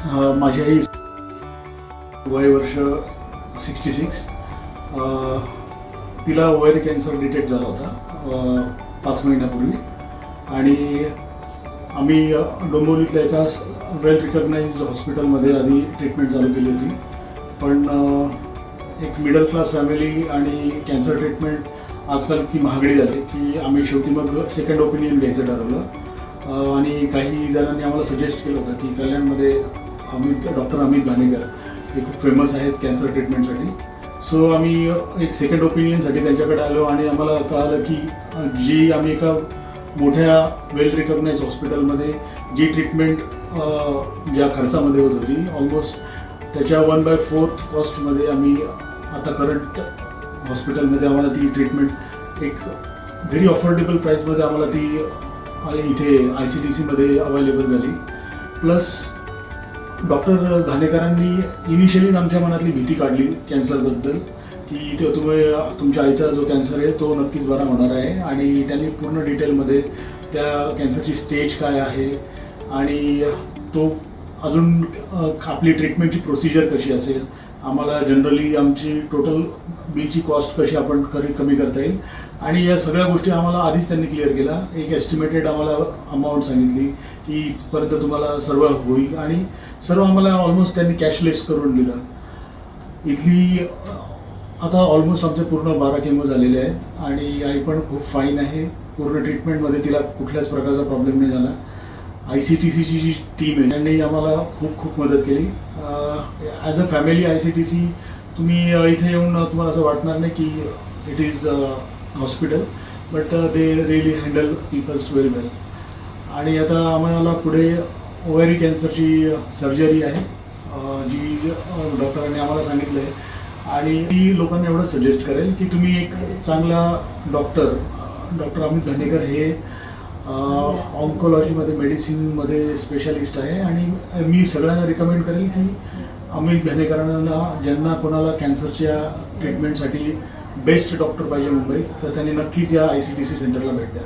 माझी आई वय वर्ष 66. तिला ओव्हरी कॅन्सर डिटेक्ट झाला होता 5 महिन्यापूर्वी आणि आम्ही डोंबिवलीतल्या एका वेल रिकग्नाइज्ड हॉस्पिटलमध्ये आधी ट्रीटमेंट चालू केली होती. पण एक मिडल क्लास फॅमिली आणि कॅन्सर ट्रीटमेंट आजकाल इतकी महागडी झाली की आम्ही शेवटी मग सेकंड ओपिनियन घ्यायचं ठरवलं. आणि काही जणांनी आम्हाला सजेस्ट केलं होतं की कल्याणमध्ये डॉक्टर अमित घाणेकर हे खूप फेमस आहेत कॅन्सर ट्रीटमेंटसाठी. सो आम्ही एक सेकंड ओपिनियनसाठी त्यांच्याकडे आलो आणि आम्हाला कळालं की जी आम्ही एका मोठ्या वेल रिकग्नाइज हॉस्पिटलमध्ये जी ट्रीटमेंट ज्या खर्चामध्ये होत होती ऑलमोस्ट त्याच्या 1/4 कॉस्टमध्ये आम्ही आता करंट हॉस्पिटलमध्ये आम्हाला ती ट्रीटमेंट एक व्हेरी अफोर्डेबल प्राईसमध्ये आम्हाला ती इथे ICTCमध्ये अवेलेबल झाली. प्लस डॉक्टर घाणेकरांनी इनिशियलीच आमच्या मनातली भीती काढली कॅन्सरबद्दल की ते तुमच्या आईचा जो कॅन्सर आहे तो नक्कीच बरा होणार आहे. आणि त्यांनी पूर्ण डिटेलमध्ये त्या कॅन्सरची स्टेज काय आहे आणि तो अजून आपली ट्रीटमेंटची प्रोसिजर कशी असेल, आम्हाला जनरली आमची टोटल बिलची कॉस्ट कशी आपण कमी करता येईल आणि या सगळ्या गोष्टी आम्हाला आधीच त्यांनी क्लिअर केला. एक एस्टिमेटेड आम्हाला अमाऊंट सांगितली की इथपर्यंत तुम्हाला सर्व होईल आणि सर्व आम्हाला ऑलमोस्ट त्यांनी कॅशलेस करून दिलं. इथली आता ऑलमोस्ट आमचे पूर्ण 12 केमो झालेले आहेत आणि आई पण खूप फाईन आहे. पूर्ण ट्रीटमेंटमध्ये तिला कुठल्याच प्रकारचा प्रॉब्लेम नाही झाला. ICTCची जी टीम आहे त्यांनी आम्हाला खूप खूप मदत केली. ॲज अ फॅमिली ICTC तुम्ही इथे येऊन तुम्हाला असं वाटणार नाही की it is hospital, but they really handle peoples very well. आणि आता आम्हाला पुढे ओव्हरी कॅन्सरची सर्जरी आहे जी डॉक्टरांनी आम्हाला सांगितलं आहे आणि ती लोकांना एवढं सजेस्ट करेल की तुम्ही एक चांगला डॉक्टर अमित घाणेकर हे ऑन्कोलॉजीमध्ये मेडिसिनमध्ये स्पेशालिस्ट आहे आणि मी सगळ्यांना रिकमेंड करेल की अमित घाणेकरांना ज्यांना कोणाला कॅन्सरच्या ट्रीटमेंटसाठी बेस्ट डॉक्टर पाहिजे मुंबईत तर त्यांनी नक्कीच या ICTC सेंटरला भेट द्या.